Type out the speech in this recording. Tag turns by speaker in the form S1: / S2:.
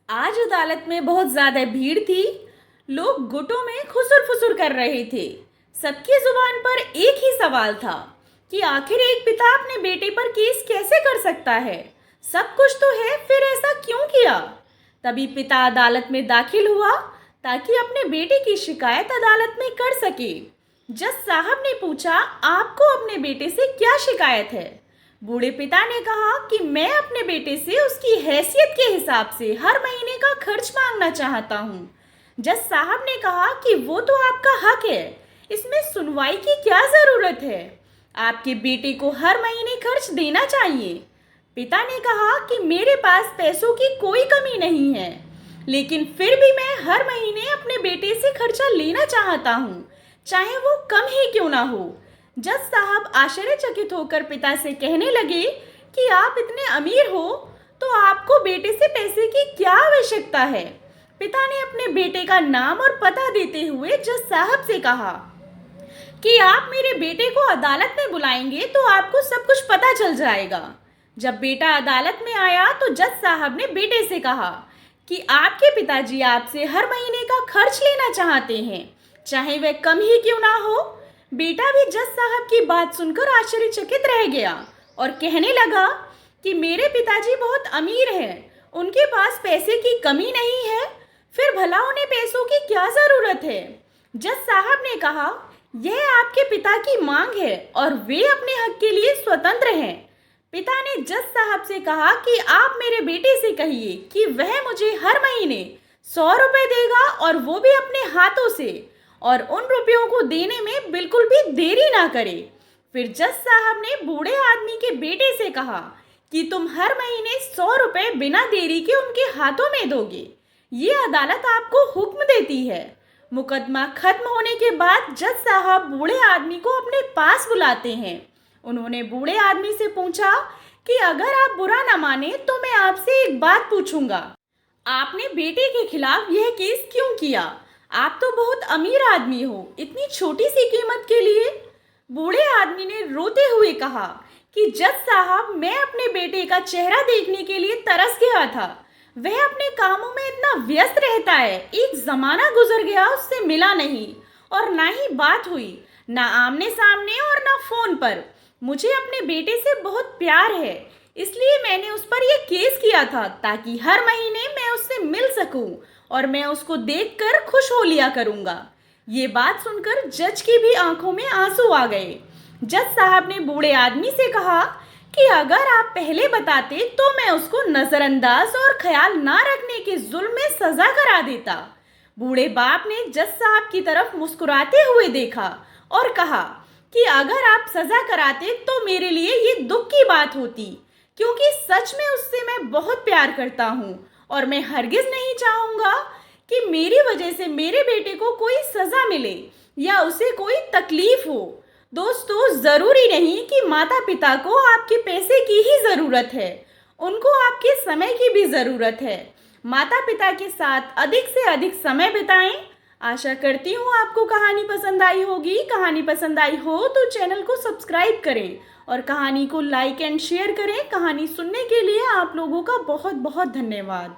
S1: आज अदालत में बहुत ज्यादा भीड़ थी। लोग गुटों में खुसुर फुसुर कर रहे थे। सबकी जुबान पर एक ही सवाल था कि आखिर एक पिता अपने बेटे पर केस कैसे कर सकता है। सब कुछ तो है, फिर ऐसा क्यों किया। तभी पिता अदालत में दाखिल हुआ ताकि अपने बेटे की शिकायत अदालत में कर सके। जज साहब ने पूछा, आपको अपने बेटे से क्या शिकायत है। बूढ़े पिता ने कहा कि मैं अपने बेटे से उसकी हैसियत के हिसाब से हर महीने का खर्च मांगना चाहता हूँ। जज साहब ने कहा कि वो तो आपका हक है, इसमें सुनवाई की क्या ज़रूरत है। आपके बेटे को हर महीने खर्च देना चाहिए। पिता ने कहा कि मेरे पास पैसों की कोई कमी नहीं है, लेकिन फिर भी मैं हर महीने अपने बेटे से खर्चा लेना चाहता हूँ, चाहे वो कम ही क्यों ना हो। जज साहब आश्चर्यचकित होकर पिता से कहने लगे कि आप इतने अमीर हो तो आपको बेटे से पैसे की क्या आवश्यकता है। पिता ने अपने बेटे का नाम और पता देते हुए जज साहब से कहा कि आप मेरे बेटे को अदालत में बुलाएंगे तो आपको सब कुछ पता चल जाएगा। जब बेटा अदालत में आया तो जज साहब ने बेटे से कहा कि आपके पिताजी आपसे हर महीने का खर्च लेना चाहते हैं, चाहे वह कम ही क्यों ना हो। बेटा भी जज साहब की बात सुनकर आश्चर्यचकित रह गया और कहने लगा कि मेरे पिताजी बहुत अमीर हैं, उनके पास पैसे की कमी नहीं है, फिर भला उन्हें पैसों की क्या ज़रूरत है। जज साहब ने कहा, यह आपके पिता की मांग है और वे अपने हक के लिए स्वतंत्र हैं। पिता ने जज साहब से कहा कि आप मेरे बेटे से कहिए कि वह मुझे हर महीने 100 रुपये देगा और वो भी अपने हाथों से, और उन रुपयों को देने में बिल्कुल भी देरी ना करे। फिर जज साहब ने बूढ़े आदमी के बेटे से कहा कि तुम हर महीने 100 रुपये बिना देरी के उनके हाथों में दोगे। ये अदालत आपको हुक्म देती है। मुकदमा खत्म होने के बाद जज साहब बूढ़े आदमी को अपने पास बुलाते हैं। उन्होंने बूढ़े आदमी से पूछा कि अगर आप बुरा ना माने तो मैं आपसे एक बात पूछूंगा। आपने बेटे के खिलाफ यह केस क्यों किया? आप तो बहुत अमीर आदमी हो, इतनी छोटी सी कीमत के लिए। बूढ़े आदमी ने रोते हुए कहा कि जज साहब, मैं अपने बेटे का चेहरा देखने के लिए तरस गया था। वह अपने कामों में इतना व्यस्त रहता है, एक जमाना गुजर गया उससे मिला नहीं और ना ही बात हुई, ना आमने सामने और ना फोन पर। मुझे अपने बेटे से बहुत प्यार है, इसलिए मैंने उस पर यह केस किया था ताकि हर महीने मैं उससे मिल सकूं और मैं उसको देखकर खुश हो लिया करूंगा। ये बात सुनकर जज की भी आंखों में आंसू आ गए। जज साहब ने बूढ़े आदमी से कहा कि अगर आप पहले बताते तो मैं उसको नजरअंदाज और ख्याल ना रखने के जुल्म में सजा करा देता। बूढ़े बाप ने जज साहब की तरफ मुस्कुराते हुए देखा और कहा कि अगर आप सजा कराते तो मेरे लिए ये दुख की बात होती, क्योंकि सच में उससे मैं बहुत प्यार करता हूँ और मैं हरगिज नहीं चाहूँगा कि मेरी वजह से मेरे बेटे को कोई सज़ा मिले या उसे कोई तकलीफ हो। दोस्तों, ज़रूरी नहीं कि माता पिता को आपके पैसे की ही ज़रूरत है, उनको आपके समय की भी ज़रूरत है। माता पिता के साथ अधिक से अधिक समय बिताएं। आशा करती हूँ आपको कहानी पसंद आई होगी। कहानी पसंद आई हो तो चैनल को सब्सक्राइब करें और कहानी को लाइक एंड शेयर करें। कहानी सुनने के लिए आप लोगों का बहुत बहुत धन्यवाद।